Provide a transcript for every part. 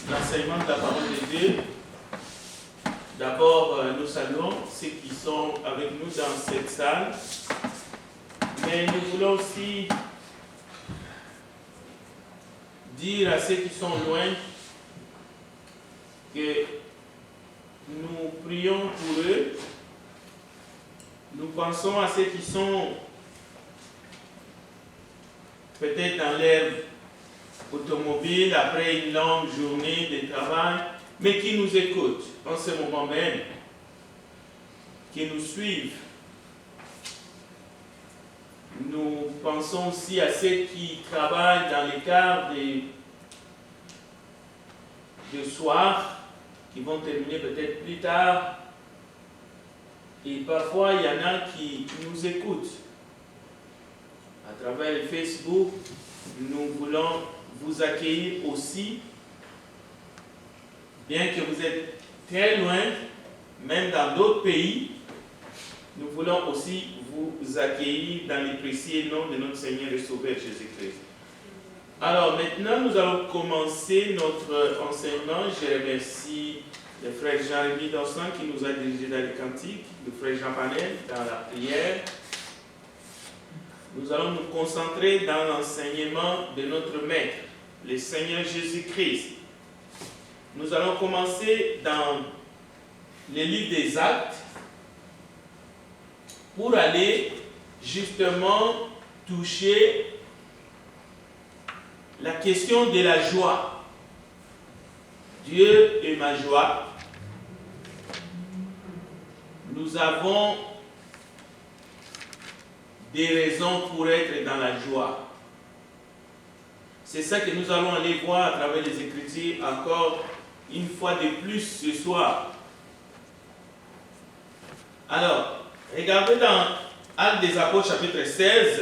l'enseignement de la parole de Dieu. D'abord, nous saluons ceux qui sont avec nous dans cette salle, mais nous voulons aussi dire à ceux qui sont loin que nous prions pour eux. Nous pensons à ceux qui sont peut-être dans l'air automobile après une longue journée de travail, mais qui nous écoutent en ce moment même, qui nous suivent. Nous pensons aussi à ceux qui travaillent dans les quarts de soir, qui vont terminer peut-être plus tard. Et parfois, il y en a qui nous écoutent. À travers le Facebook, nous voulons vous accueillir aussi, bien que vous êtes très loin, même dans d'autres pays, nous voulons aussi vous accueillir dans le précieux nom de notre Seigneur et Sauveur Jésus-Christ. Alors maintenant, nous allons commencer notre enseignement. Je remercie le frère Jean-Rémy Dansan qui nous a dirigé dans les cantiques, le frère Jean Panel dans la prière. Nous allons nous concentrer dans l'enseignement de notre Maître, le Seigneur Jésus-Christ. Nous allons commencer dans le livre des Actes pour aller justement toucher la question de la joie. Dieu est ma joie. Nous avons des raisons pour être dans la joie. C'est ça que nous allons aller voir à travers les Écritures encore une fois de plus ce soir. Alors, regardez dans Actes des Apôtres chapitre 16.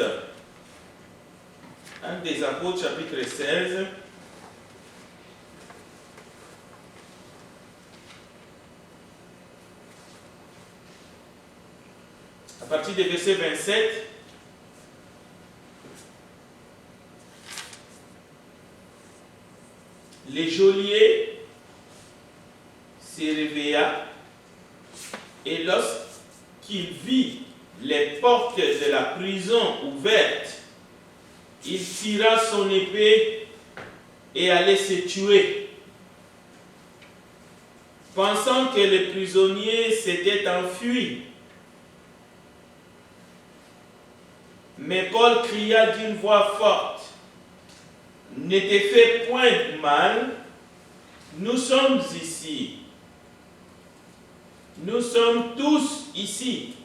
Actes des Apôtres chapitre 16. À partir du verset 27. Le geôlier se réveilla et lorsqu'il vit les portes de la prison ouvertes, il tira son épée et allait se tuer. Pensant que le prisonnier s'était enfui. Mais Paul cria d'une voix forte, « Ne te fais point de mal, nous sommes ici. Nous sommes tous ici. »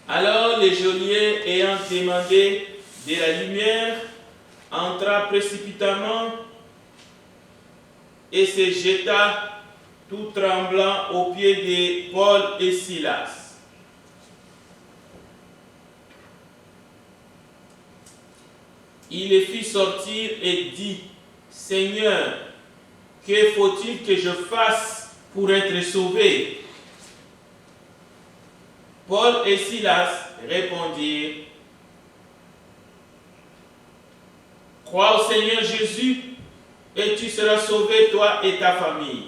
Alors le geôlier, ayant demandé de la lumière, entra précipitamment et se jeta tout tremblant aux pieds de Paul et Silas. Il les fit sortir et dit, « Seigneur, que faut-il que je fasse pour être sauvé ?» Paul et Silas répondirent, « Crois au Seigneur Jésus et tu seras sauvé, toi et ta famille. »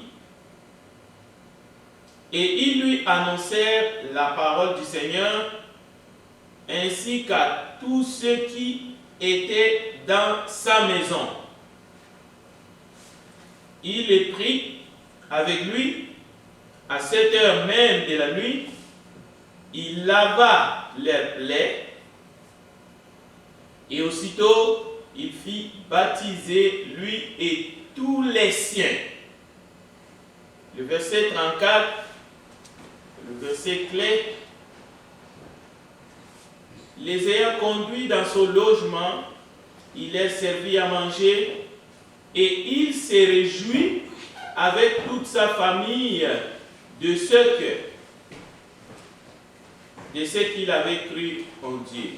Et ils lui annoncèrent la parole du Seigneur, ainsi qu'à tous ceux qui étaient dans sa maison. Il les prit avec lui à cette heure même de la nuit. Il lava leurs plaies et aussitôt il fit baptiser lui et tous les siens. Le verset 34, le verset clé. Les ayant conduits dans son logement, il leur servit à manger et il se réjouit avec toute sa famille de ce qu'il avait cru en Dieu.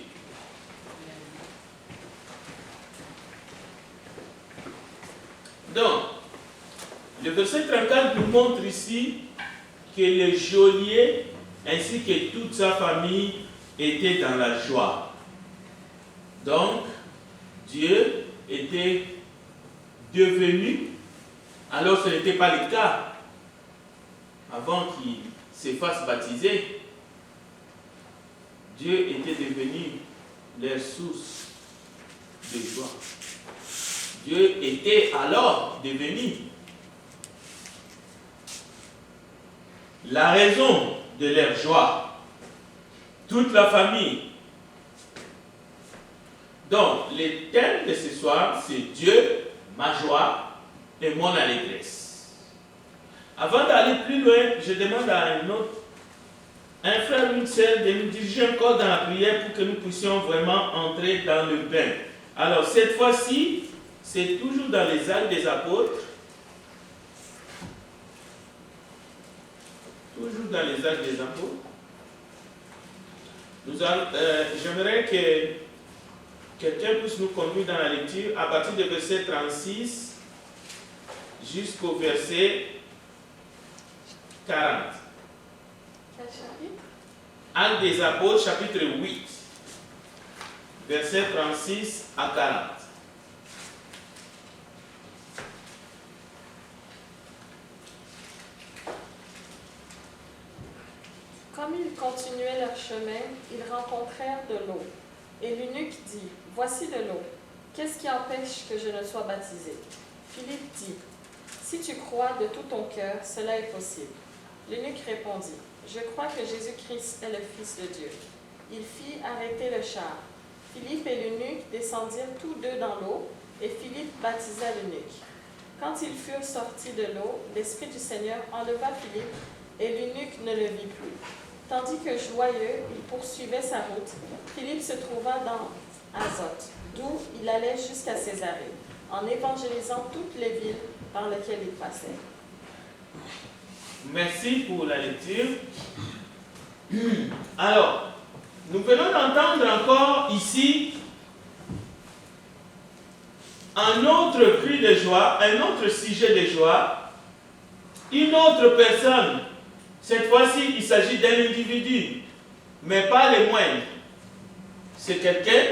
Donc, le verset 34 nous montre ici que le geôlier ainsi que toute sa famille étaient dans la joie. Donc, Dieu était devenu Alors ce n'était pas le cas. Avant qu'il se fasse baptiser, Dieu était devenu leur source de joie. Dieu était alors devenu la raison de leur joie. Toute la famille. Donc, le thème de ce soir, c'est Dieu, ma joie et mon allégresse. Avant d'aller plus loin, je demande à un frère ou une sœur de nous diriger encore dans la prière pour que nous puissions vraiment entrer dans le bain. Alors, cette fois-ci, c'est toujours dans les Actes des Apôtres. Toujours dans les Actes des Apôtres. J'aimerais que quelqu'un puisse nous conduire dans la lecture à partir du verset 36 jusqu'au verset 40. Quel chapitre? Actes des Apôtres, chapitre 8, verset 36 à 40. Comme ils continuaient leur chemin, ils rencontrèrent de l'eau. Et l'eunuque dit, « Voici de l'eau. Qu'est-ce qui empêche que je ne sois baptisé? » Philippe dit, « Si tu crois de tout ton cœur, cela est possible. » L'eunuque répondit, « Je crois que Jésus-Christ est le Fils de Dieu. » Il fit arrêter le char. Philippe et l'eunuque descendirent tous deux dans l'eau, et Philippe baptisa l'eunuque. Quand ils furent sortis de l'eau, l'Esprit du Seigneur enleva Philippe, et l'eunuque ne le vit plus. Tandis que joyeux, il poursuivait sa route, Philippe se trouva dans Azote, d'où il allait jusqu'à Césarée, en évangélisant toutes les villes par lesquelles il passait. Merci pour la lecture. Alors, nous venons d'entendre encore ici un autre cri de joie, un autre sujet de joie, une autre personne. Cette fois-ci, il s'agit d'un individu, mais pas le moindre. C'est quelqu'un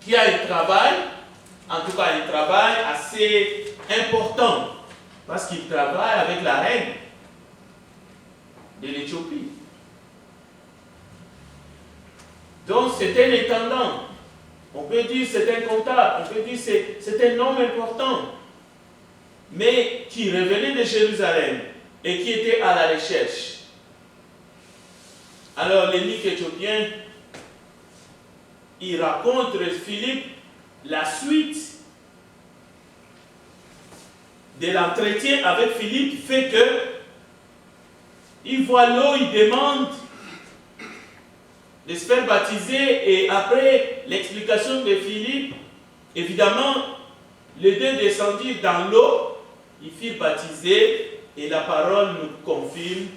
qui a un travail, en tout cas un travail assez important, parce qu'il travaille avec la reine de l'Éthiopie. Donc c'est un intendant, on peut dire c'est un comptable, on peut dire c'est un homme important, mais qui revenait de Jérusalem et qui était à la recherche. Alors l'eunuque éthiopien, il raconte à Philippe la suite de l'entretien avec Philippe, fait que il voit l'eau, il demande de se faire baptiser, et après l'explication de Philippe, évidemment, les deux descendirent dans l'eau, ils firent baptiser, et la parole nous confirme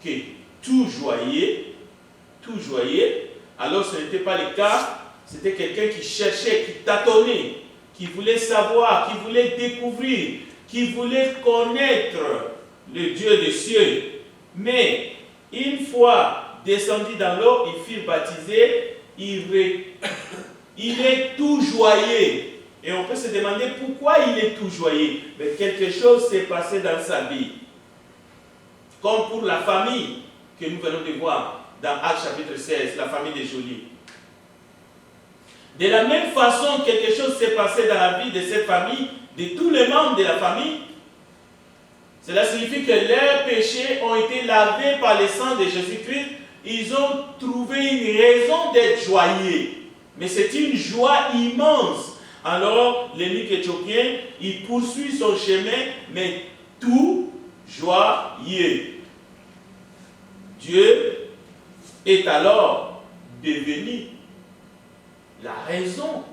que tout joyeux, alors ce n'était pas le cas, c'était quelqu'un qui cherchait, qui tâtonnait, qui voulait savoir, qui voulait découvrir, qui voulait connaître le Dieu des cieux. Mais une fois descendu dans l'eau, ils furent baptisés, il est tout joyeux. Et on peut se demander pourquoi il est tout joyeux. Mais quelque chose s'est passé dans sa vie. Comme pour la famille que nous venons de voir dans Actes chapitre 16, la famille de Joly. De la même façon, quelque chose s'est passé dans la vie de cette famille, de tous les membres de la famille. Cela signifie que leurs péchés ont été lavés par le sang de Jésus-Christ. Ils ont trouvé une raison d'être joyeux. Mais c'est une joie immense. Alors, l'eunuque éthiopien, il poursuit son chemin, mais tout joyeux. Dieu est alors devenu la raison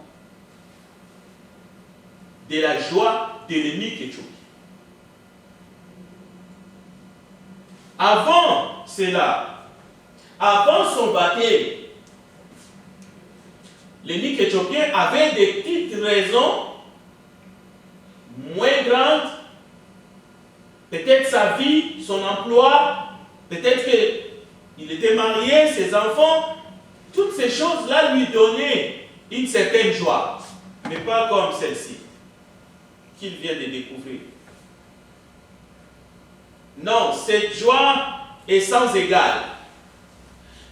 de la joie de l'eunuque éthiopien. Avant cela, avant son baptême, l'eunuque éthiopien avait des petites raisons moins grandes, peut-être sa vie, son emploi, peut-être qu'il était marié, ses enfants, toutes ces choses-là lui donnaient une certaine joie, mais pas comme celle-ci. qu'il vient de découvrir. Non, cette joie est sans égale.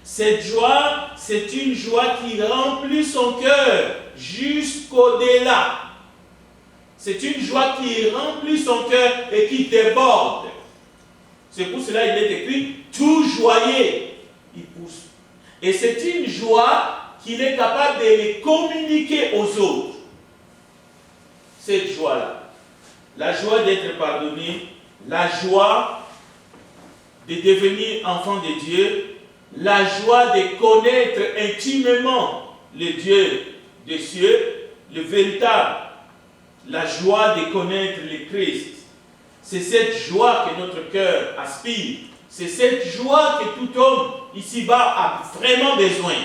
Cette joie, c'est une joie qui remplit son cœur jusqu'au-delà. C'est une joie qui remplit son cœur et qui déborde. C'est pour cela qu'il est écrit « tout joyeux ». Il pousse. Et c'est une joie qu'il est capable de les communiquer aux autres. Cette joie-là. La joie d'être pardonné, la joie de devenir enfant de Dieu, la joie de connaître intimement le Dieu des cieux, le véritable, la joie de connaître le Christ. C'est cette joie que notre cœur aspire. C'est cette joie que tout homme ici-bas a vraiment besoin.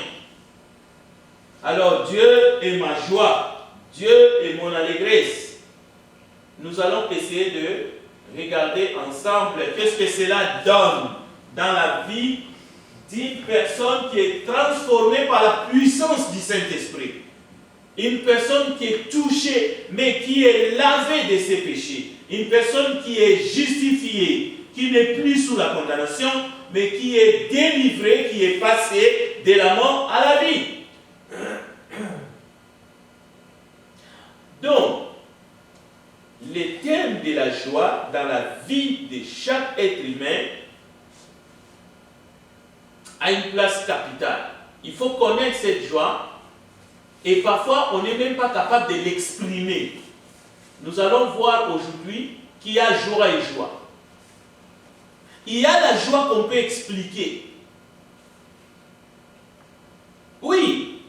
Alors Dieu est ma joie, Dieu est mon allégresse. Nous allons essayer de regarder ensemble qu'est-ce que cela donne dans la vie d'une personne qui est transformée par la puissance du Saint-Esprit. Une personne qui est touchée, mais qui est lavée de ses péchés. Une personne qui est justifiée, qui n'est plus sous la condamnation, mais qui est délivrée, qui est passée de la mort à la vie. Donc, le thème de la joie dans la vie de chaque être humain a une place capitale. Il faut connaître cette joie et parfois on n'est même pas capable de l'exprimer. Nous allons voir aujourd'hui qu'il y a joie et joie. Il y a la joie qu'on peut expliquer. Oui.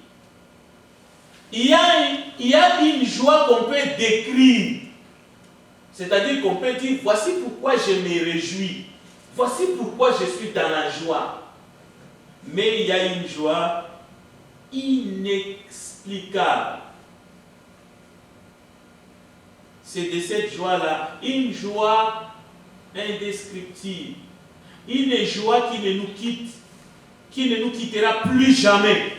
Il y a une joie qu'on peut décrire. C'est-à-dire qu'on peut dire, voici pourquoi je me réjouis. Voici pourquoi je suis dans la joie. Mais il y a une joie inexplicable. C'est de cette joie-là, une joie indescriptible. Une joie qui ne nous quitte, qui ne nous quittera plus jamais.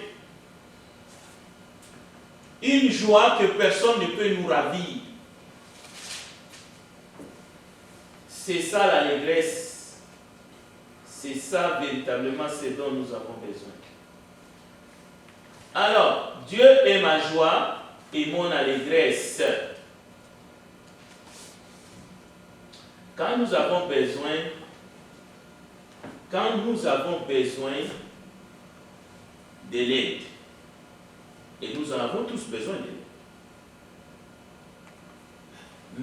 Une joie que personne ne peut nous ravir. C'est ça l'allégresse. C'est ça véritablement ce dont nous avons besoin. Alors, Dieu est ma joie et mon allégresse. Quand nous avons besoin de l'aide, et nous en avons tous besoin de l'aide.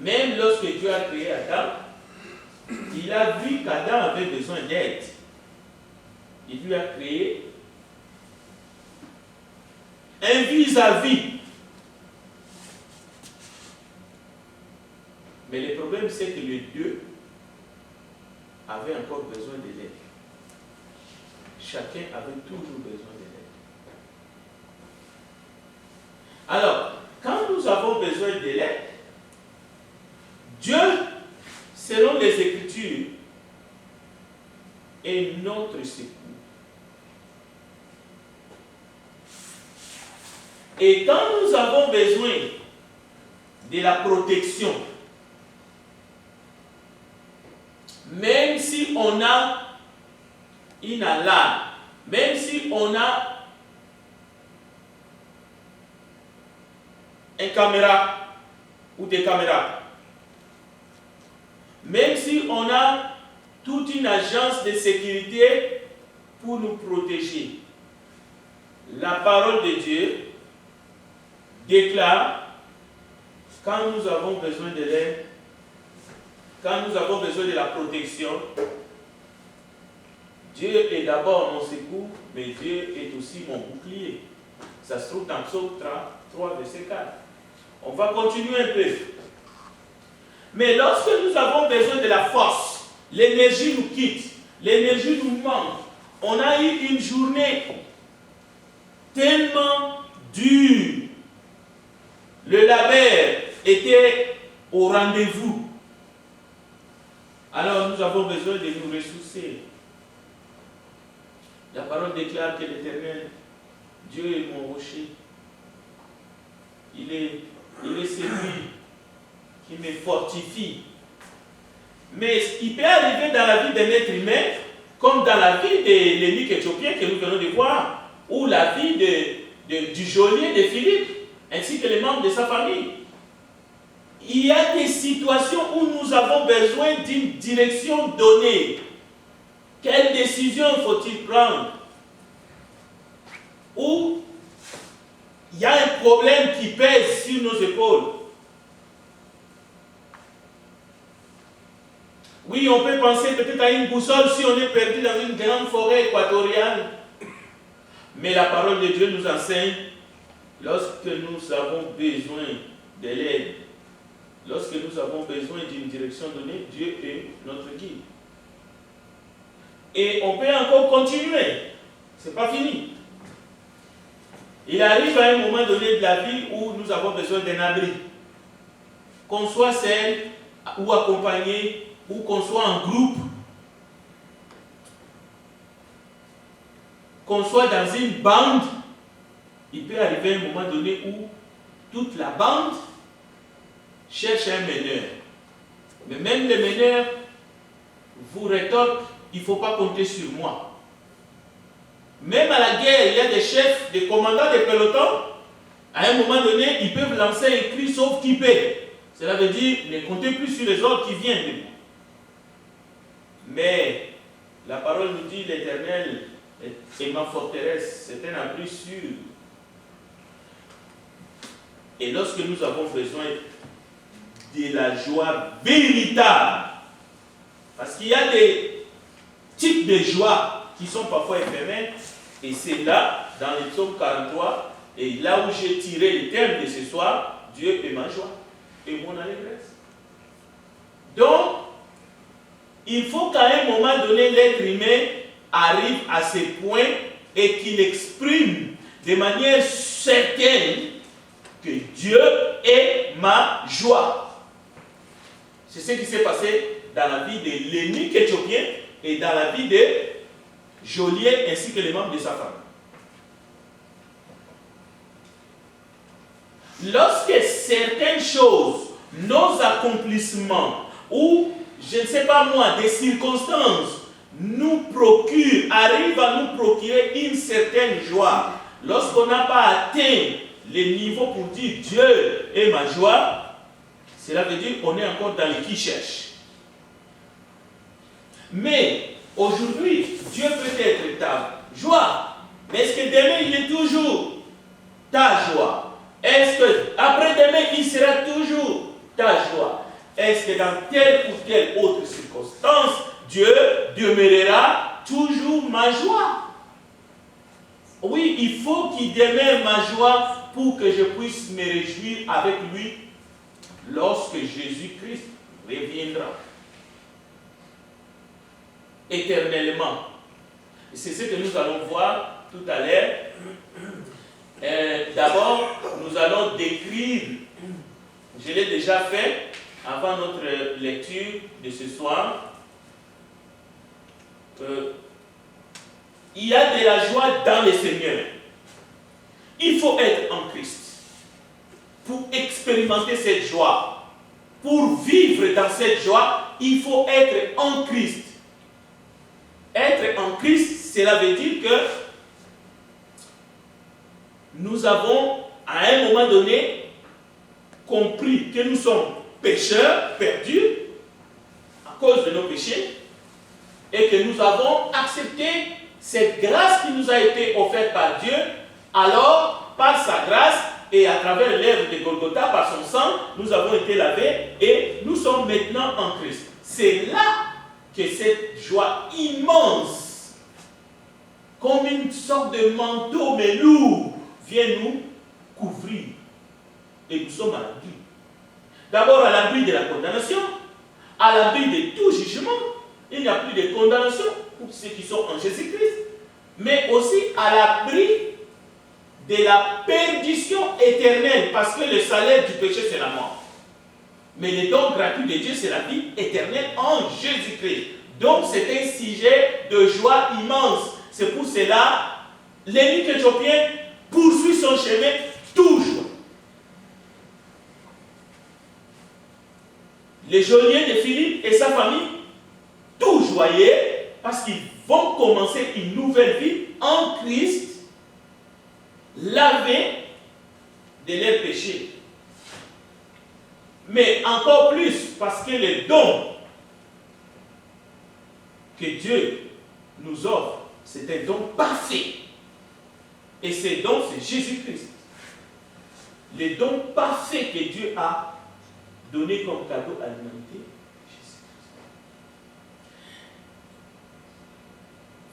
Même lorsque Dieu a créé Adam, il a vu qu'Adam avait besoin d'aide. Il lui a créé un vis-à-vis. Mais le problème, c'est que les deux avaient encore besoin de l'aide. Chacun avait toujours besoin de l'aide. Alors, quand nous avons besoin de l'aide, Dieu, selon les Écritures, est notre secours. Et quand nous avons besoin de la protection, même si on a une alarme, même si on a une caméra ou des caméras, même si on a toute une agence de sécurité pour nous protéger, la parole de Dieu déclare, quand nous avons besoin de l'aide, quand nous avons besoin de la protection, Dieu est d'abord mon secours, mais Dieu est aussi mon bouclier. Ça se trouve dans Psaume 3, verset 4. On va continuer un peu. Mais lorsque nous avons besoin de la force, l'énergie nous quitte, l'énergie nous manque, on a eu une journée tellement dure, le labeur était au rendez-vous. Alors nous avons besoin de nous ressourcer. La parole déclare que l'Éternel, Dieu est mon rocher. Il est celui qui me fortifie. Mais il peut arriver dans la vie d'un être humain, comme dans la vie de l'eunuque éthiopien que nous venons de voir, ou la vie du geôlier de Philippe, ainsi que les membres de sa famille. Il y a des situations où nous avons besoin d'une direction donnée. Quelle décision faut-il prendre? Où il y a un problème qui pèse sur nos épaules. Oui, on peut penser peut-être à une boussole si on est perdu dans une grande forêt équatoriale. Mais la parole de Dieu nous enseigne, lorsque nous avons besoin de l'aide, lorsque nous avons besoin d'une direction donnée, Dieu est notre guide. Et on peut encore continuer. Ce n'est pas fini. Il arrive à un moment donné de la vie où nous avons besoin d'un abri. Qu'on soit seul ou accompagné, ou qu'on soit en groupe, qu'on soit dans une bande, il peut arriver un moment donné où toute la bande cherche un meneur. Mais même le meneur vous rétorque, il ne faut pas compter sur moi. Même à la guerre, il y a des chefs, des commandants des pelotons, à un moment donné, ils peuvent lancer un cri sauf qui paie. Cela veut dire, ne comptez plus sur les ordres qui viennent de moi. Mais la parole nous dit, l'Éternel est ma forteresse, c'est un abri sûr. Et lorsque nous avons besoin de la joie véritable, parce qu'il y a des types de joie qui sont parfois éphémères, et c'est là, dans le psaume 43, et là où j'ai tiré le thème de ce soir, Dieu est ma joie et mon allégresse. Donc, il faut qu'à un moment donné, l'être humain arrive à ce point et qu'il exprime de manière certaine que Dieu est ma joie. C'est ce qui s'est passé dans la vie de l'eunuque éthiopien et dans la vie de geôlier ainsi que les membres de sa famille. Lorsque certaines choses, nos accomplissements ou je ne sais pas moi, des circonstances arrivent à nous procurer une certaine joie. Lorsqu'on n'a pas atteint les niveaux pour dire Dieu est ma joie, cela veut dire qu'on est encore dans le qui cherche. Mais aujourd'hui, Dieu peut être ta joie. Mais est-ce que demain il est toujours ta joie? Est-ce que après-demain il sera toujours ta joie? Est-ce que dans telle ou telle autre circonstance, Dieu demeurera toujours ma joie? Oui, il faut qu'il demeure ma joie pour que je puisse me réjouir avec lui lorsque Jésus-Christ reviendra. Éternellement. C'est ce que nous allons voir tout à l'heure. D'abord, nous allons décrire, je l'ai déjà fait, avant notre lecture de ce soir, il y a de la joie dans le Seigneur. Il faut être en Christ pour expérimenter cette joie. Pour vivre dans cette joie, il faut être en Christ. Être en Christ, cela veut dire que nous avons, à un moment donné, compris que nous sommes pécheurs, perdus, à cause de nos péchés, et que nous avons accepté cette grâce qui nous a été offerte par Dieu. Alors, par sa grâce et à travers l'œuvre de Golgotha, par son sang, nous avons été lavés et nous sommes maintenant en Christ. C'est là que cette joie immense, comme une sorte de manteau mais lourd, vient nous couvrir. Et nous sommes à l'abri. D'abord à l'abri de la condamnation, à l'abri de tout jugement. Il n'y a plus de condamnation pour ceux qui sont en Jésus-Christ, mais aussi à l'abri de la perdition éternelle, parce que le salaire du péché, c'est la mort. Mais le don gratuit de Dieu, c'est la vie éternelle en Jésus-Christ. Donc, c'est un sujet de joie immense. C'est pour cela, l'eunuque éthiopien poursuit son chemin toujours. les geôliers de Philippe et sa famille, tout joyeux, parce qu'ils vont commencer une nouvelle vie en Christ, lavés de leurs péchés. Mais encore plus, parce que les dons que Dieu nous offre, c'est un don parfait. Et ces dons, c'est Jésus-Christ. Les dons parfaits que Dieu a donnés comme cadeau à l'humanité, Jésus-Christ.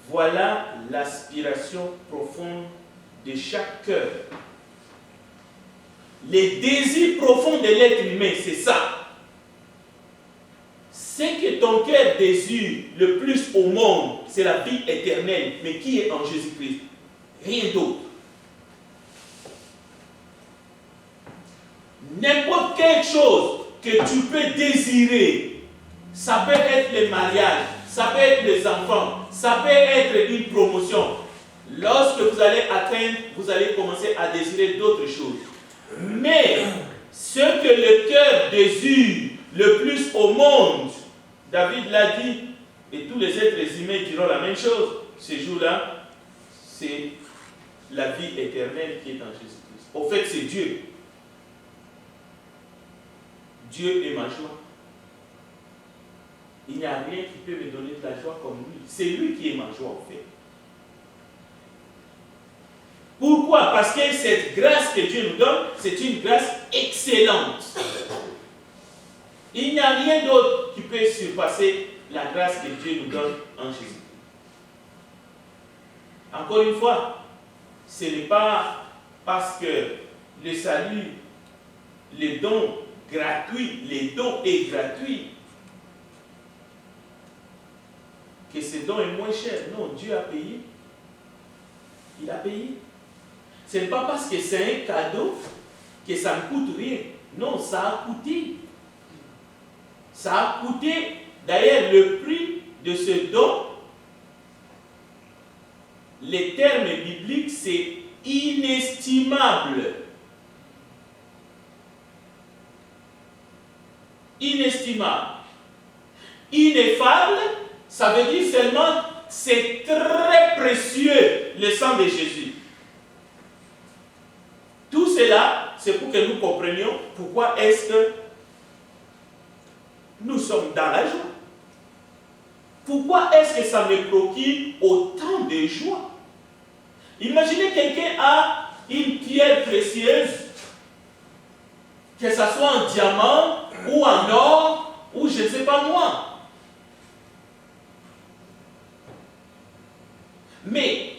Voilà l'aspiration profonde de chaque cœur. Les désirs profonds de l'être humain, c'est ça. Ce que ton cœur désire le plus au monde, c'est la vie éternelle, mais qui est en Jésus-Christ? Rien d'autre. N'importe quelle chose que tu peux désirer, ça peut être le mariage, ça peut être les enfants, ça peut être une promotion. Lorsque vous allez atteindre, vous allez commencer à désirer d'autres choses. Mais ce que le cœur désire le plus au monde, David l'a dit, et tous les êtres humains diront la même chose, ces jours-là, c'est la vie éternelle qui est en Jésus-Christ. Au fait, c'est Dieu. Dieu est ma joie. Il n'y a rien qui peut me donner de la joie comme lui. C'est lui qui est ma joie, en fait. Pourquoi? Parce que cette grâce que Dieu nous donne, c'est une grâce excellente. Il n'y a rien d'autre qui peut surpasser la grâce que Dieu nous donne en Jésus. Encore une fois, ce n'est pas parce que le salut, les dons gratuits, les dons est gratuit, que ce don est moins cher. Non, Dieu a payé. Il a payé. Ce n'est pas parce que c'est un cadeau que ça ne coûte rien. Non, ça a coûté. Ça a coûté. D'ailleurs, le prix de ce don, les termes bibliques, c'est inestimable. Inestimable. Ineffable, ça veut dire seulement c'est très précieux le sang de Jésus. Tout cela, c'est pour que nous comprenions pourquoi est-ce que nous sommes dans la joie. Pourquoi est-ce que ça me procure autant de joie? Imaginez quelqu'un a une pierre précieuse, que ce soit en diamant ou en or, ou je ne sais pas moi. Mais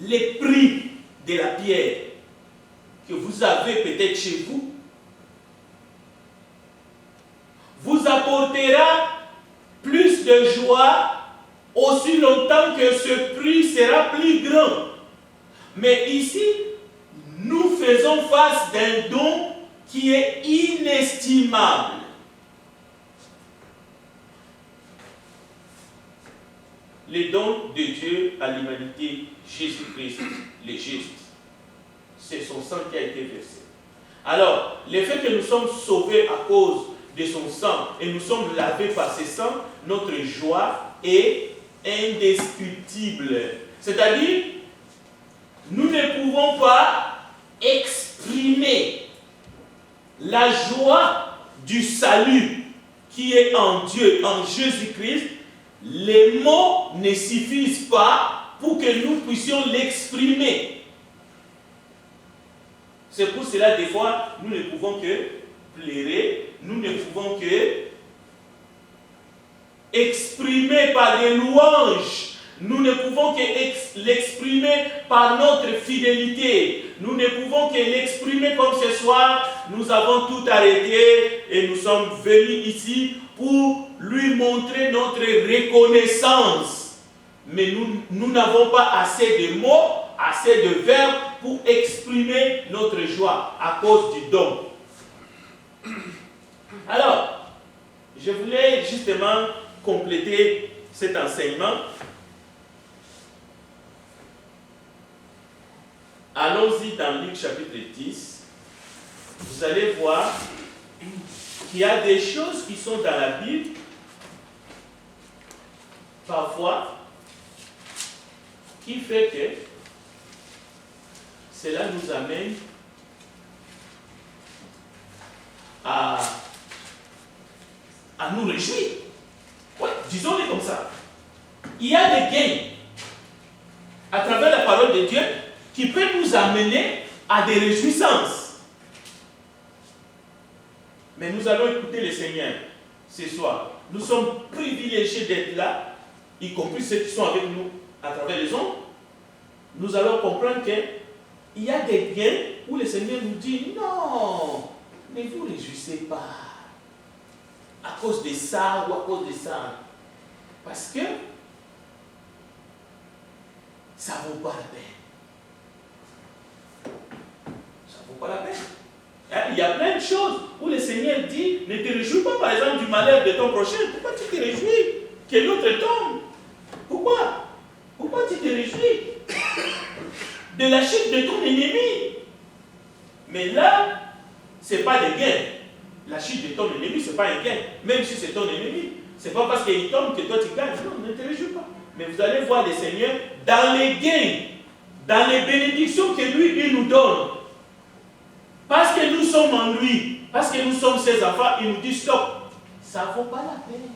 les prix de la pierre que vous avez peut-être chez vous, vous apportera plus de joie aussi longtemps que ce prix sera plus grand. Mais ici, nous faisons face d'un don qui est inestimable. Les dons de Dieu à l'humanité, Jésus-Christ, le juste. C'est son sang qui a été versé. Alors, le fait que nous sommes sauvés à cause de son sang et nous sommes lavés par ce sang, notre joie est indescriptible. C'est-à-dire, nous ne pouvons pas exprimer la joie du salut qui est en Dieu, en Jésus-Christ. Les mots ne suffisent pas pour que nous puissions l'exprimer. C'est pour cela, des fois, nous ne pouvons que pleurer, nous ne pouvons que exprimer par des louanges. Nous ne pouvons que l'exprimer par notre fidélité. Nous ne pouvons que l'exprimer comme ce soir. Nous avons tout arrêté et nous sommes venus ici pour lui montrer notre reconnaissance. Mais nous n'avons pas assez de mots, assez de verbes pour exprimer notre joie à cause du don. Alors, je voulais justement compléter cet enseignement. Allons-y dans Luc chapitre 10. Vous allez voir qu'il y a des choses qui sont dans la Bible, parfois, qui fait que cela nous amène à nous réjouir. Ouais, disons-le comme ça. Il y a des gains à travers la parole de Dieu qui peut nous amener à des réjouissances. Mais nous allons écouter le Seigneur ce soir. Nous sommes privilégiés d'être là, y compris ceux qui sont avec nous à travers les ondes. Nous allons comprendre qu'il y a des gains où le Seigneur nous dit non, ne vous réjouissez pas à cause de ça ou à cause de ça. Parce que ça ne vaut pas la peine. Ça ne vaut pas la peine. Il y a plein de choses où le Seigneur dit ne te réjouis pas par exemple du malheur de ton prochain. Pourquoi tu te réjouis que l'autre tombe? Pourquoi? Pourquoi tu te réjouis de la chute de ton ennemi? Mais là, ce n'est pas des gains. La chute de ton ennemi, ce n'est pas un gain. Même si c'est ton ennemi. Ce n'est pas parce qu'il tombe que toi tu gagnes. Non, ne te réjouis pas. Mais vous allez voir le Seigneur dans les gains, dans les bénédictions que lui, il nous donne. Parce que nous sommes en lui, parce que nous sommes ses enfants, il nous dit stop. Ça ne vaut pas la peine.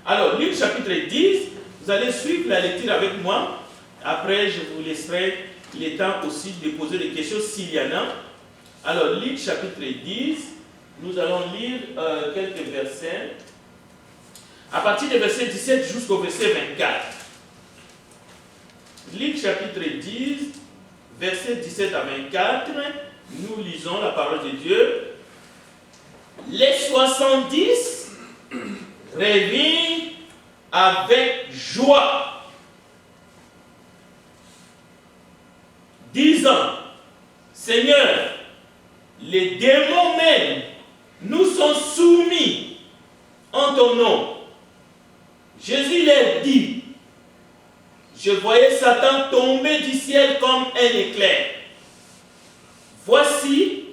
Alors, Luc chapitre 10, vous allez suivre la lecture avec moi. Après, je vous laisserai le temps aussi de poser des questions s'il y en a. Alors, Luc chapitre 10, nous allons lire quelques versets. À partir du verset 17 jusqu'au verset 24. Luc chapitre 10, verset 17 à 24, nous lisons la parole de Dieu. Les 70 revinrent avec joie, disant, Seigneur, les démons même nous sont soumis en ton nom. Jésus leur dit, je voyais Satan tomber du ciel comme un éclair. Voici,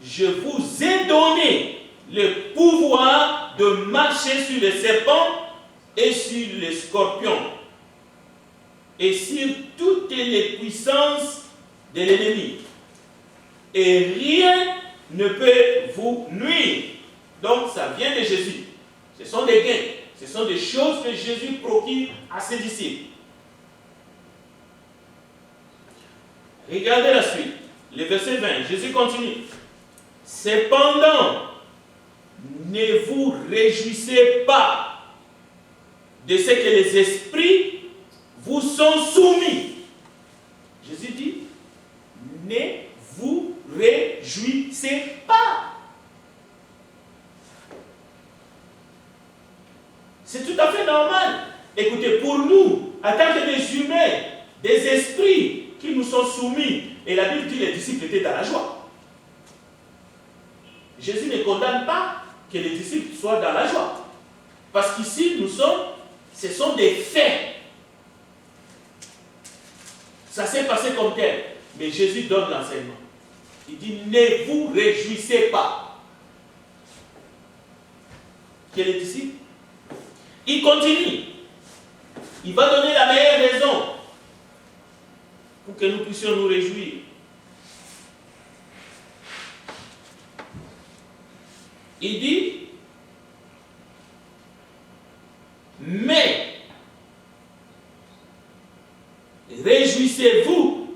je vous ai donné le pouvoir de marcher sur les serpents et sur les scorpions et sur toutes les puissances de l'ennemi. Et rien ne peut vous nuire. Donc ça vient de Jésus. Ce sont des gains. Ce sont des choses que Jésus procure à ses disciples. Regardez la suite. Le verset 20. Jésus continue. Cependant, ne vous réjouissez pas de ce que les esprits vous sont soumis. Jésus dit, ne vous réjouissez pas. C'est tout à fait normal. Écoutez, pour nous, en tant que des humains, des esprits qui nous sont soumis, et la Bible dit que les disciples étaient dans la joie. Jésus ne condamne pas que les disciples soient dans la joie. Parce qu'ici, ce sont des faits. Ça s'est passé comme tel. Mais Jésus donne l'enseignement. Il dit, ne vous réjouissez pas. Que les disciples, il continue. Il va donner la meilleure raison pour que nous puissions nous réjouir. Il dit, mais réjouissez-vous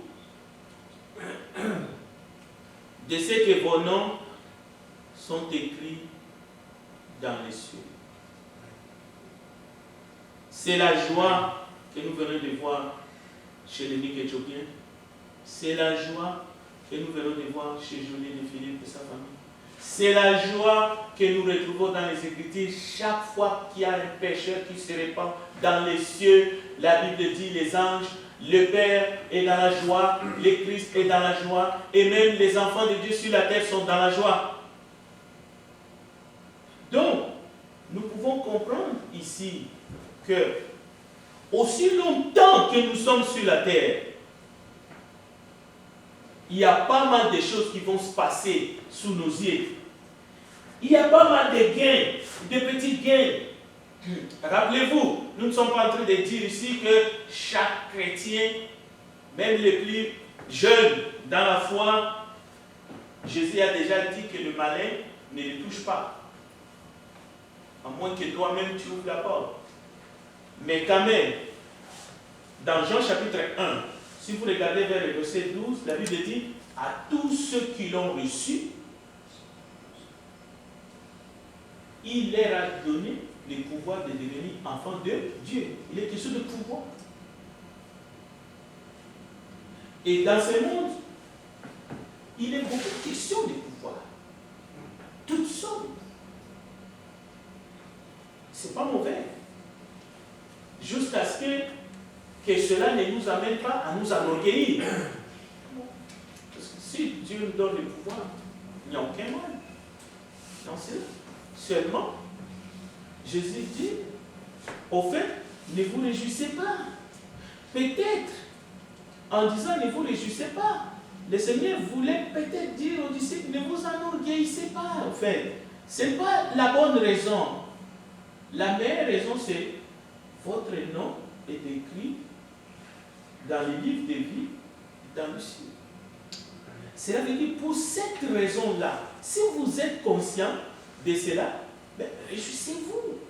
de ce que vos noms sont écrits dans les cieux. C'est la joie que nous venons de voir chez l'évêque éthiopien. C'est la joie que nous venons de voir chez Jolie de Philippe et sa famille. C'est la joie que nous retrouvons dans les Écritures chaque fois qu'il y a un pécheur qui se répand dans les cieux. La Bible dit les anges, le Père est dans la joie, le Christ est dans la joie, et même les enfants de Dieu sur la terre sont dans la joie. Donc, nous pouvons comprendre ici que aussi longtemps que nous sommes sur la terre, il y a pas mal de choses qui vont se passer sous nos yeux. Il y a pas mal de gains, de petits gains. Rappelez-vous, nous ne sommes pas en train de dire ici que chaque chrétien, même les plus jeunes dans la foi, Jésus a déjà dit que le malin ne le touche pas. À moins que toi-même tu ouvres la porte. Mais quand même, dans Jean chapitre 1, si vous regardez vers le verset 12, la Bible dit, à tous ceux qui l'ont reçu, il leur a donné le pouvoir de devenir enfants de Dieu. Il est question de pouvoir. Et dans ce monde, il est beaucoup question de pouvoir. Toutes sortes. C'est pas mauvais. Jusqu'à ce que cela ne nous amène pas à nous enorgueillir. Parce que si Dieu nous donne le pouvoir, il n'y a aucun mal. Non, c'est là. Seulement, Jésus dit, au fait, ne vous réjouissez pas. Peut-être, en disant ne vous réjouissez pas, le Seigneur voulait peut-être dire aux disciples, ne vous enorgueillissez pas. En fait, ce n'est pas la bonne raison. La meilleure raison, c'est votre nom est écrit dans le livre de vie dans le ciel. Cela veut dire, pour cette raison-là, si vous êtes conscient de cela, ben, réjouissez-vous,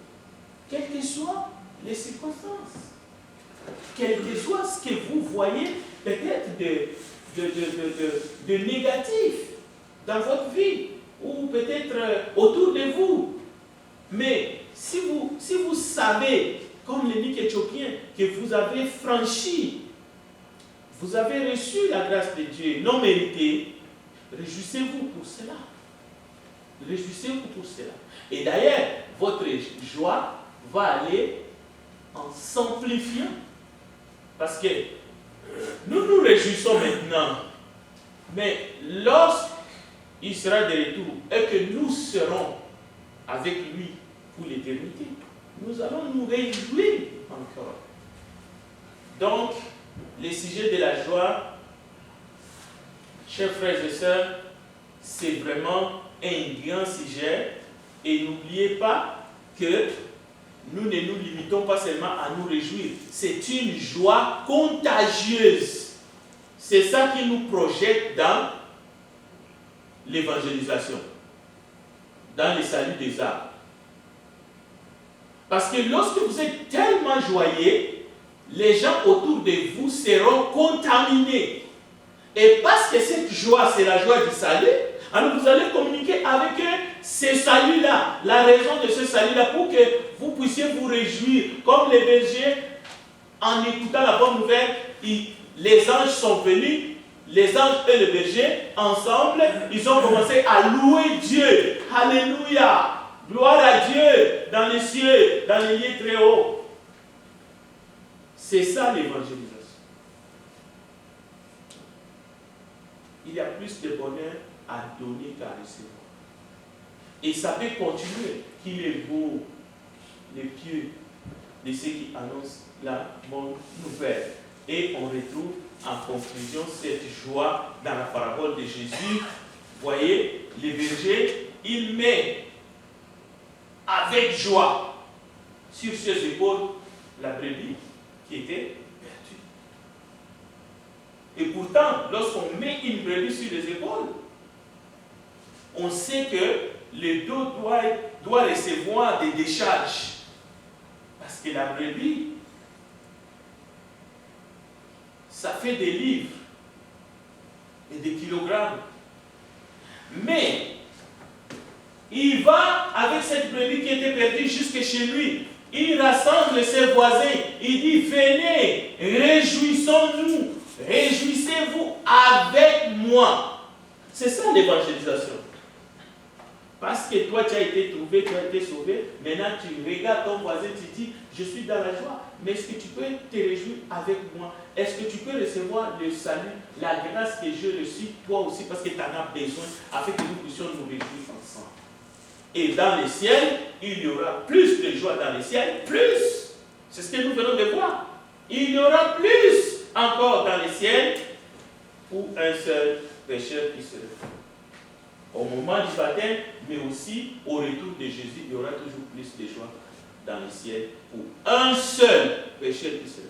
quelles que soient les circonstances, quel que soit ce que vous voyez peut-être de négatif dans votre vie, ou peut-être autour de vous. Mais si vous savez, comme l'énigme éthiopien, que vous avez franchi, vous avez reçu la grâce de Dieu non méritée, réjouissez-vous pour cela. Réjouissez-vous pour cela. Et d'ailleurs, votre joie va aller en s'amplifiant. Parce que nous nous réjouissons maintenant. Mais lorsqu'il sera de retour et que nous serons avec lui pour l'éternité, nous allons nous réjouir encore. Donc, le sujet de la joie, chers frères et sœurs, c'est vraiment un grand sujet. Et n'oubliez pas que nous ne nous limitons pas seulement à nous réjouir. C'est une joie contagieuse. C'est ça qui nous projette dans l'évangélisation, dans le salut des âmes. Parce que lorsque vous êtes tellement joyeux, les gens autour de vous seront contaminés. Et parce que cette joie, c'est la joie du salut, alors vous allez communiquer avec eux ce salut-là, la raison de ce salut-là, pour que vous puissiez vous réjouir. Comme les bergers, en écoutant la bonne nouvelle, les anges sont venus, les anges et le berger, ensemble, ils ont commencé à louer Dieu. Alléluia! Gloire à Dieu dans les cieux, dans les lieux très hauts. C'est ça l'évangélisation. Il y a plus de bonheur à donner qu'à recevoir. Et ça peut continuer. Qu'il est beau, les pieux de ceux qui annoncent la bonne nouvelle. Et on retrouve en conclusion cette joie dans la parabole de Jésus. Voyez, le berger, il met avec joie sur ses épaules la brebis qui était perdue. Et pourtant, lorsqu'on met une brebis sur les épaules, on sait que le dos doit recevoir des décharges. Parce que la brebis, ça fait des livres et des kilogrammes. Mais il va avec cette brebis qui était perdue jusque chez lui. Il rassemble ses voisins. Il dit, venez, réjouissons-nous. Réjouissez-vous avec moi. C'est ça l'évangélisation. Parce que toi, tu as été trouvé, tu as été sauvé. Maintenant, tu regardes ton voisin, tu dis, je suis dans la joie. Mais est-ce que tu peux te réjouir avec moi? Est-ce que tu peux recevoir le salut, la grâce que j'ai reçue, toi aussi, parce que tu en as besoin, afin que nous puissions nous réjouir ensemble. Et dans le ciel, il y aura plus de joie dans le ciel, plus. C'est ce que nous venons de voir. Il y aura plus encore dans le ciel pour un seul pécheur qui se réforme. au moment du baptême, mais aussi au retour de Jésus, il y aura toujours plus de joie dans le ciel pour un seul pécheur qui sera.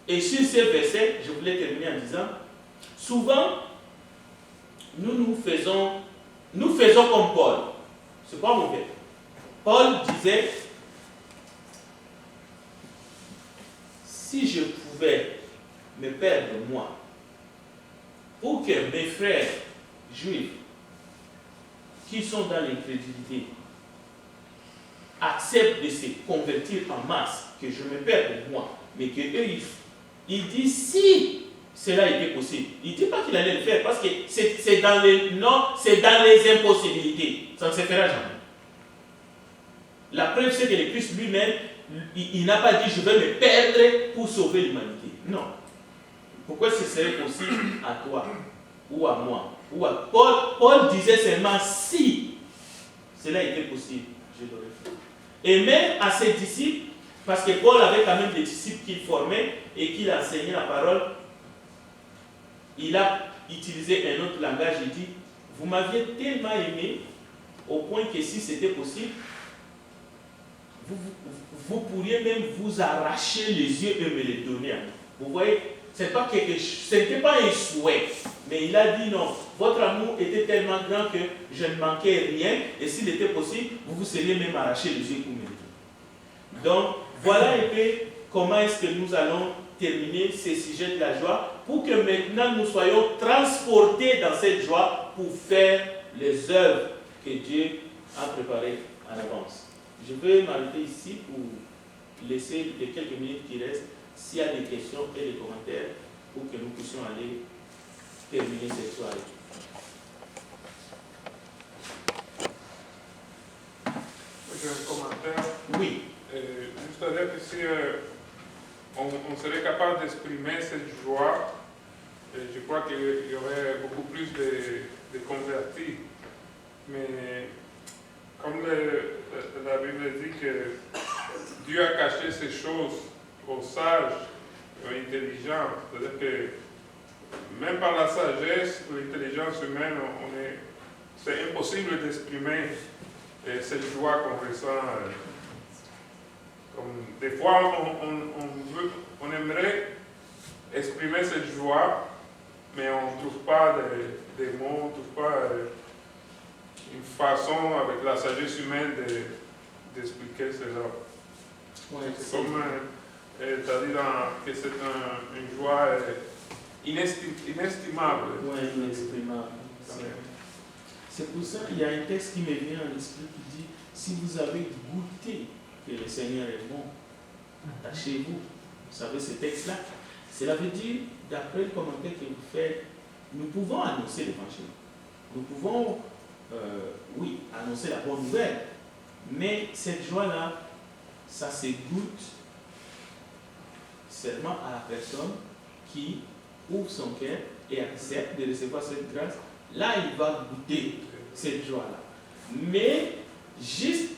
Et sur ces versets, je voulais terminer en disant, souvent, nous faisons comme Paul. C'est pas mauvais. Paul disait, si je pouvais me perdre moi, pour que mes frères juifs qui sont dans l'incrédulité acceptent de se convertir en masse, que je me perde moi, mais que eux, il dit si cela était possible. Il ne dit pas qu'il allait le faire parce que c'est dans les impossibilités. Ça ne se fera jamais. La preuve, c'est que le Christ lui-même, il n'a pas dit je vais me perdre pour sauver l'humanité. Non. Pourquoi ce serait possible à toi ou à moi ou à Paul disait seulement si cela était possible, je l'aurais fait. Et même à ses disciples, parce que Paul avait quand même des disciples qu'il formait et qu'il enseignait la parole, il a utilisé un autre langage, il dit, vous m'aviez tellement aimé au point que si c'était possible, vous pourriez même vous arracher les yeux et me les donner à moi. Vous voyez, ce n'était pas un souhait, mais il a dit non, votre amour était tellement grand que je ne manquais rien, et s'il était possible, vous vous seriez même arraché les yeux pour me les donner. Donc, voilà un peu comment est-ce que nous allons terminer ces sujets de la joie pour que maintenant nous soyons transportés dans cette joie pour faire les œuvres que Dieu a préparées en avance. Je vais m'arrêter ici pour laisser les quelques minutes qui restent s'il y a des questions et des commentaires pour que nous puissions aller terminer cette soirée. J'ai un commentaire. Oui. Juste à dire que si on serait capable d'exprimer cette joie, je crois qu'il y aurait beaucoup plus de convertis. Mais comme la Bible dit que Dieu a caché ces choses aux sages, aux intelligents, c'est-à-dire que même par la sagesse ou l'intelligence humaine, c'est impossible d'exprimer cette joie qu'on ressent. Des fois, on aimerait exprimer cette joie, mais on ne trouve pas des mots, on ne trouve pas une façon avec la sagesse humaine d'expliquer cela. Ouais, c'est comme tu as dit que c'est une joie inestimable. Oui, inexprimable. C'est pour ça qu'il y a un texte qui me vient à l'esprit qui dit si vous avez goûté que le Seigneur est bon, attachez-vous. Vous savez ce texte-là? Cela veut dire, d'après le commentaire que vous faites, nous pouvons annoncer l'évangile. Nous pouvons, oui, annoncer la bonne nouvelle. Mais cette joie-là, ça se goûte seulement à la personne qui ouvre son cœur et accepte de recevoir cette grâce. Là, il va goûter cette joie-là. Mais juste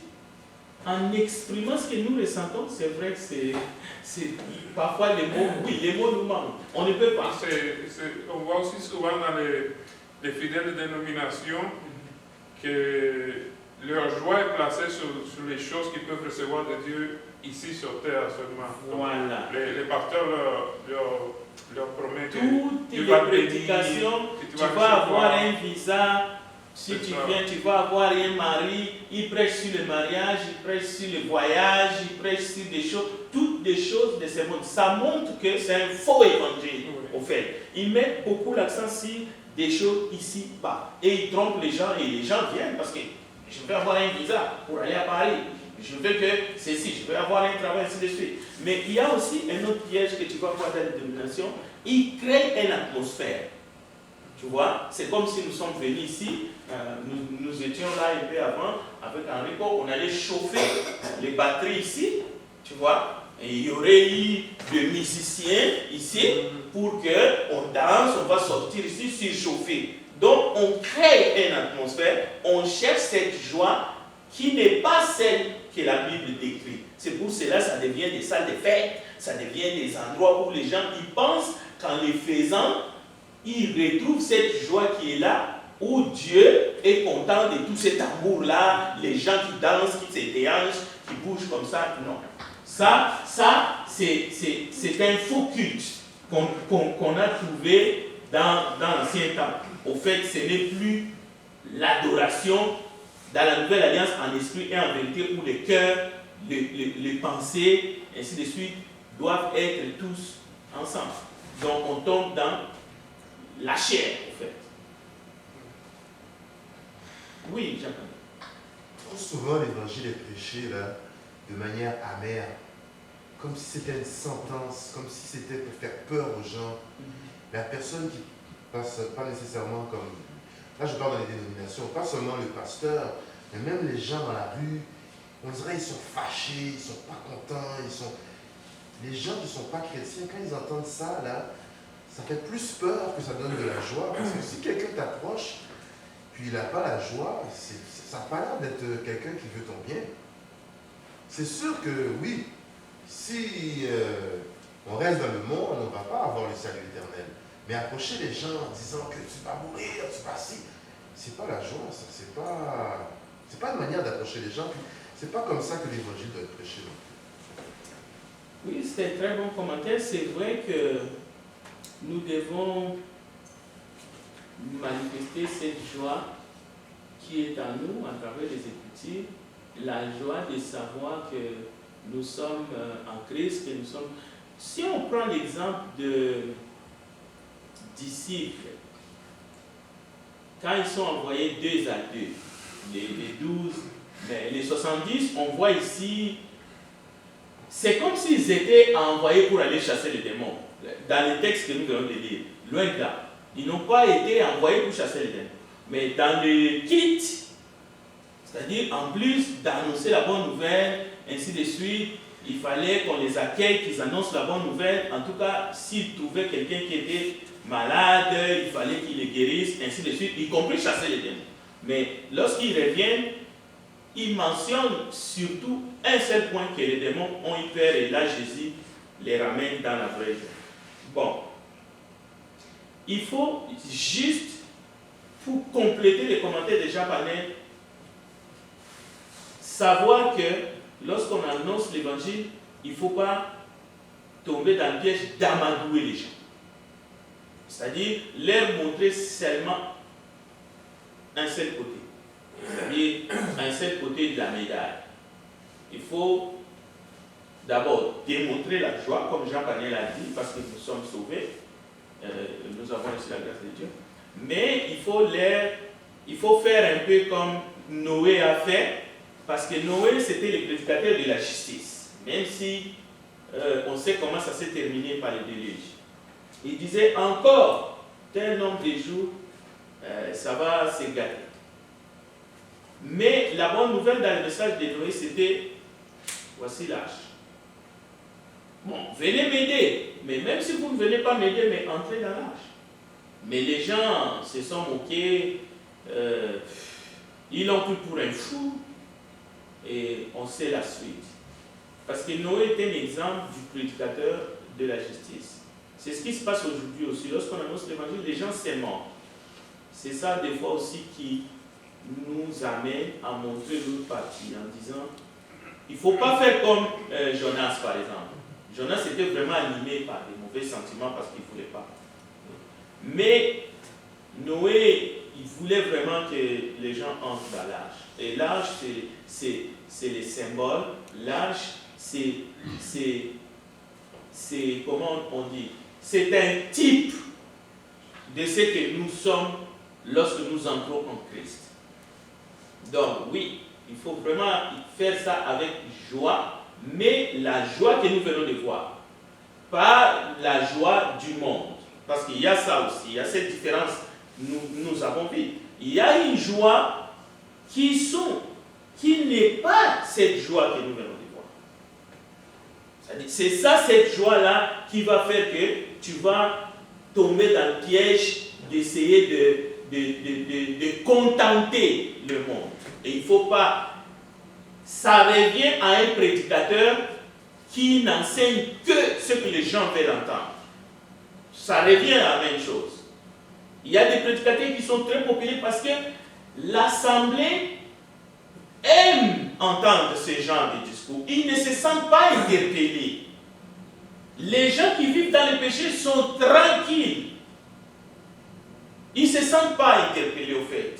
en exprimant ce que nous ressentons, c'est vrai que c'est parfois les mots, oui, les mots nous manquent. On ne peut pas. On voit aussi souvent dans les fidèles dénominations que leur joie est placée sur les choses qu'ils peuvent recevoir de Dieu ici sur terre seulement. Voilà. Les pasteurs leur promettent toutes les prédications, tu vas avoir un visa, si tu viens, tu vas avoir un mari, il prêche sur le mariage, il prêche sur le voyage, il prêche sur des choses, toutes des choses de ce monde. Ça montre que c'est un faux évangile, au fait. Ils mettent beaucoup l'accent sur des choses ici-bas. Et ils trompent les gens, et les gens viennent parce que je veux avoir un visa pour aller à Paris. Je veux que ceci, je veux avoir un travail, ainsi de suite. Mais il y a aussi un autre piège que tu vas voir dans les dénominations. Ils créent une atmosphère. Tu vois, c'est comme si nous sommes venus ici, nous étions là un peu avant, avec Enrico, on allait chauffer les batteries ici, tu vois, et il y aurait eu des musiciens ici pour qu'on danse, on va sortir ici surchauffé. Donc on crée une atmosphère, on cherche cette joie qui n'est pas celle que la Bible décrit. C'est pour cela que ça devient des salles de fête, ça devient des endroits où les gens y pensent qu'en les faisant, ils retrouvent cette joie qui est là, où Dieu est content de tous ces tambours-là, les gens qui dansent, qui se déhanchent, qui bougent comme ça. Non. Ça c'est un faux culte qu'on a trouvé dans l'Ancien Temps. Au fait, ce n'est plus l'adoration dans la Nouvelle Alliance en esprit et en vérité où les cœurs, les pensées, ainsi de suite, doivent être tous ensemble. Donc on tombe dans la chair, au fait. Oui, Jean-Claude. Trop souvent, l'évangile est prêché là, de manière amère, comme si c'était une sentence, comme si c'était pour faire peur aux gens. La personne qui passe pas nécessairement comme... Là, je parle dans les dénominations, pas seulement le pasteur, mais même les gens dans la rue, on dirait qu'ils sont fâchés, ils sont pas contents, les gens qui ne sont pas chrétiens, quand ils entendent ça, là, ça fait plus peur que ça donne de la joie, parce que si quelqu'un t'approche, puis il n'a pas la joie, ça n'a pas l'air d'être quelqu'un qui veut ton bien. C'est sûr que oui, si on reste dans le monde, on ne va pas avoir le salut éternel. Mais approcher les gens en disant que tu vas mourir, tu vas si, c'est pas la joie, ça, c'est pas une manière d'approcher les gens. Puis c'est pas comme ça que l'évangile doit être prêché. Oui, c'est un très bon commentaire. C'est vrai que nous devons manifester cette joie qui est en nous à travers les Écritures, la joie de savoir que nous sommes en Christ, que nous sommes... Si on prend l'exemple de disciples, quand ils sont envoyés 2 à 2, les 12, mais les 70, on voit ici, c'est comme s'ils étaient envoyés pour aller chasser les démons. Dans les textes que nous venons de lire, loin de là. Ils n'ont pas été envoyés pour chasser les démons. Mais dans le kit, c'est-à-dire en plus d'annoncer la bonne nouvelle, ainsi de suite, il fallait qu'on les accueille, qu'ils annoncent la bonne nouvelle. En tout cas, s'ils trouvaient quelqu'un qui était malade, il fallait qu'ils les guérissent, ainsi de suite, y compris chasser les démons. Mais lorsqu'ils reviennent, ils mentionnent surtout un seul point, que les démons ont eu peur, et là Jésus les ramène dans la vraie joie. Bon, il faut juste, pour compléter les commentaires de Jean Panet, savoir que lorsqu'on annonce l'évangile, il ne faut pas tomber dans le piège d'amadouer les gens. C'est-à-dire leur montrer seulement un seul côté. C'est-à-dire un seul côté de la médaille. Il faut d'abord démontrer la joie, comme Jean Panet l'a dit, parce que nous sommes sauvés. Nous avons reçu la grâce de Dieu. Mais il faut faire un peu comme Noé a fait, parce que Noé, c'était le prédicateur de la justice. Même si on sait comment ça s'est terminé par le déluge. Il disait encore tel nombre de jours, ça va se gâter. Mais la bonne nouvelle dans le message de Noé, c'était voici l'âge. Bon, venez m'aider, mais même si vous ne venez pas m'aider, mais entrez dans l'âge. Mais les gens se sont moqués, ils l'ont pris pour un fou, et on sait la suite. Parce que Noé est un exemple du prédicateur de la justice. C'est ce qui se passe aujourd'hui aussi. Lorsqu'on annonce l'évangile, les gens s'aiment. C'est ça des fois aussi qui nous amène à montrer l'autre partie en disant, il ne faut pas faire comme Jonas par exemple. Jonas était vraiment animé par des mauvais sentiments parce qu'il ne voulait pas. Mais Noé, il voulait vraiment que les gens entrent dans l'âge. Et l'âge, c'est les symboles. L'âge, c'est comment on dit, c'est un type de ce que nous sommes lorsque nous entrons en Christ. Donc oui, il faut vraiment faire ça avec joie, mais la joie que nous venons de voir, pas la joie du monde. Parce qu'il y a ça aussi, il y a cette différence, nous avons vu. Il y a une joie qui n'est pas cette joie que nous venons de voir. C'est ça, cette joie-là, qui va faire que tu vas tomber dans le piège d'essayer de contenter le monde. Et il ne faut pas... Ça revient à un prédicateur qui n'enseigne que ce que les gens veulent entendre. Ça revient à la même chose. Il y a des prédicateurs qui sont très populaires parce que l'assemblée aime entendre ce genre de discours. Ils ne se sentent pas interpellés. Les gens qui vivent dans le péché sont tranquilles. Ils ne se sentent pas interpellés au fait.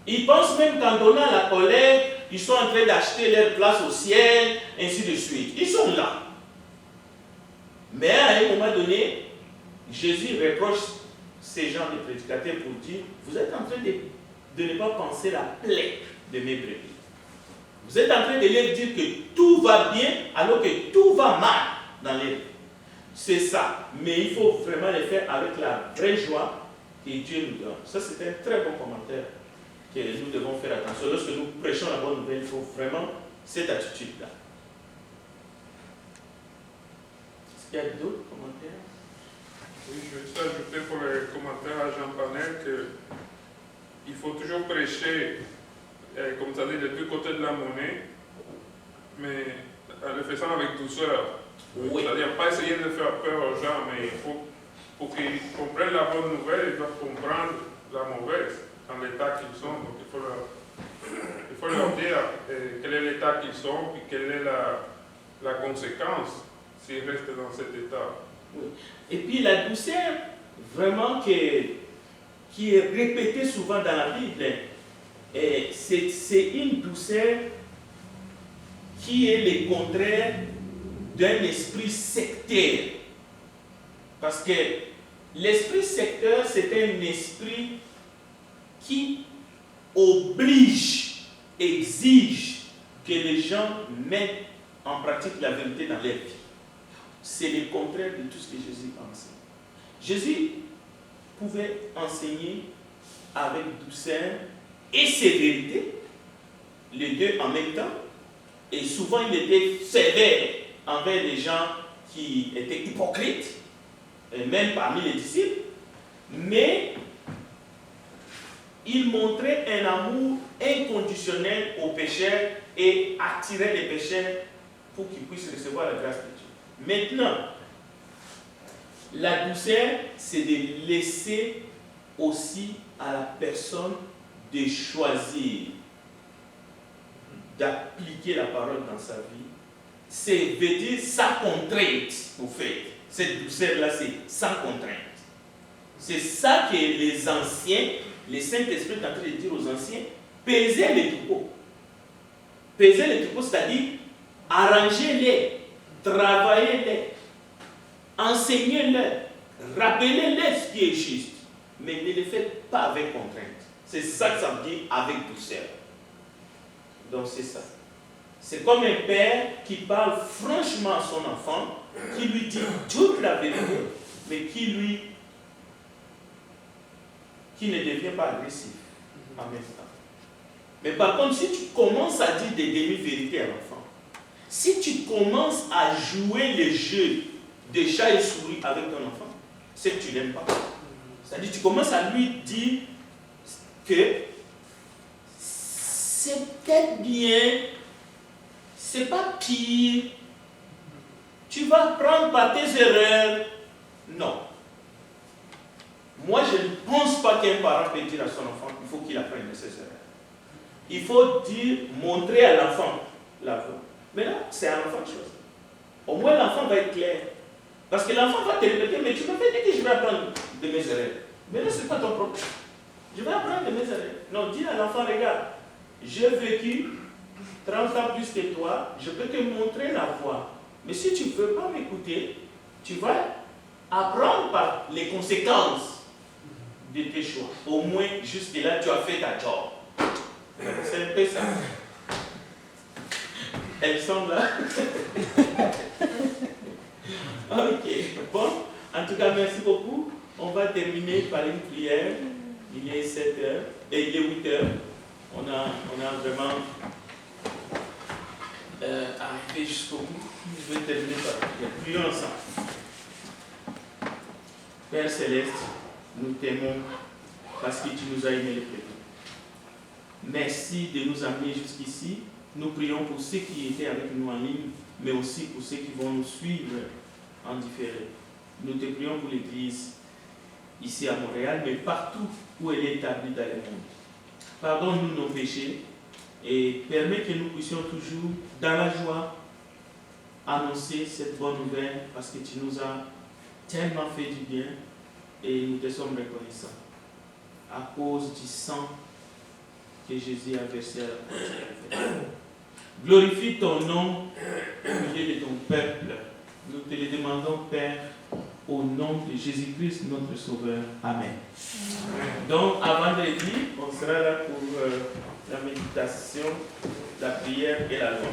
Ils pensent même qu'en donnant la colère, ils sont en train d'acheter leur place au ciel, ainsi de suite. Ils sont là. Mais à un moment donné, Jésus reproche ces gens de prédicateurs pour dire, vous êtes en train de ne pas penser la plaie de mes brebis. Vous êtes en train de leur dire que tout va bien alors que tout va mal dans leur vie. C'est ça. Mais il faut vraiment le faire avec la vraie joie que Dieu nous donne. Ça, c'est un très bon commentaire que nous devons faire attention. Lorsque nous prêchons la bonne nouvelle, il faut vraiment cette attitude-là. Est-ce qu'il y a d'autres commentaires? Oui, je veux juste ajouter pour le commentaire à Jean Panel qu'il faut toujours prêcher, comme ça dit, des deux côtés de la monnaie, mais en le faisant avec douceur. Oui. C'est-à-dire pas essayer de faire peur aux gens, mais il faut, pour qu'ils comprennent la bonne nouvelle, ils doivent comprendre la mauvaise dans l'état qu'ils sont. Donc il faut leur dire quel est l'état qu'ils sont, puis quelle est la conséquence s'ils restent dans cet état. Oui. Et puis la douceur, vraiment, qui est répétée souvent dans la Bible, c'est une douceur qui est le contraire d'un esprit sectaire. Parce que l'esprit sectaire, c'est un esprit qui oblige, exige que les gens mettent en pratique la vérité dans leur vie. C'est le contraire de tout ce que Jésus enseigne. Jésus pouvait enseigner avec douceur et sévérité, les deux en même temps, et souvent il était sévère envers les gens qui étaient hypocrites, et même parmi les disciples, mais il montrait un amour inconditionnel aux pécheurs et attirait les pécheurs pour qu'ils puissent recevoir la grâce de Dieu. Maintenant, la douceur, c'est de laisser aussi à la personne de choisir d'appliquer la parole dans sa vie. C'est veut dire sans contrainte, au fait. Cette douceur-là, c'est sans contrainte. C'est ça que les anciens, les Saint-Esprit est en train de dire aux anciens, pesez les troupeaux. Pesez les troupeaux, c'est-à-dire arrangez-les, travaillez-les, enseignez-les, rappelez-les ce qui est juste, mais ne les faites pas avec contrainte. C'est ça que ça veut dire avec douceur. Donc c'est ça. C'est comme un père qui parle franchement à son enfant, qui lui dit toute la vérité, mais qui ne devient pas agressif en même temps. Mais par contre, si tu commences à dire des demi-vérités à l'enfant, si tu commences à jouer le jeu de chat et souris avec ton enfant, c'est que tu ne l'aimes pas. C'est-à-dire tu commences à lui dire que c'est peut-être bien, c'est pas pire, tu vas apprendre par tes erreurs. Non. Moi, je ne pense pas qu'un parent peut dire à son enfant qu'il faut qu'il apprenne de ses erreurs. Il faut dire, montrer à l'enfant la voie. Mais là, c'est à l'enfant de choisir. Au moins, l'enfant va être clair. Parce que l'enfant va te répéter, mais tu m'avais dit que je vais apprendre de mes erreurs. Mais là, ce n'est pas ton problème. Je vais apprendre de mes erreurs. Non, dis à l'enfant, regarde, j'ai vécu 30 ans plus que toi, je peux te montrer la voie. Mais si tu ne veux pas m'écouter, tu vas apprendre par les conséquences de tes choix. Au moins, jusque-là, tu as fait ta job. C'est un peu ça. Elles sont là. Ok. Bon, en tout cas, merci beaucoup. On va terminer par une prière. Il est 7 heures et il est 8 heures. On a vraiment arrivé jusqu'au bout. Je vais terminer par la prière. Prions ensemble. Père Céleste, nous t'aimons parce que tu nous as aimés les premiers. Merci de nous amener jusqu'ici. Nous prions pour ceux qui étaient avec nous en ligne, mais aussi pour ceux qui vont nous suivre en différé. Nous te prions pour l'Église. ici à Montréal, mais partout où elle est établie dans le monde. Pardonne-nous nos péchés et permets que nous puissions toujours, dans la joie, annoncer cette bonne nouvelle parce que tu nous as tellement fait du bien et nous te sommes reconnaissants à cause du sang que Jésus a versé à la croix. Glorifie ton nom au milieu de ton peuple. Nous te le demandons, Père, au nom de Jésus-Christ, notre Sauveur. Amen. Donc, à vendredi, on sera là pour la méditation, la prière et la loi.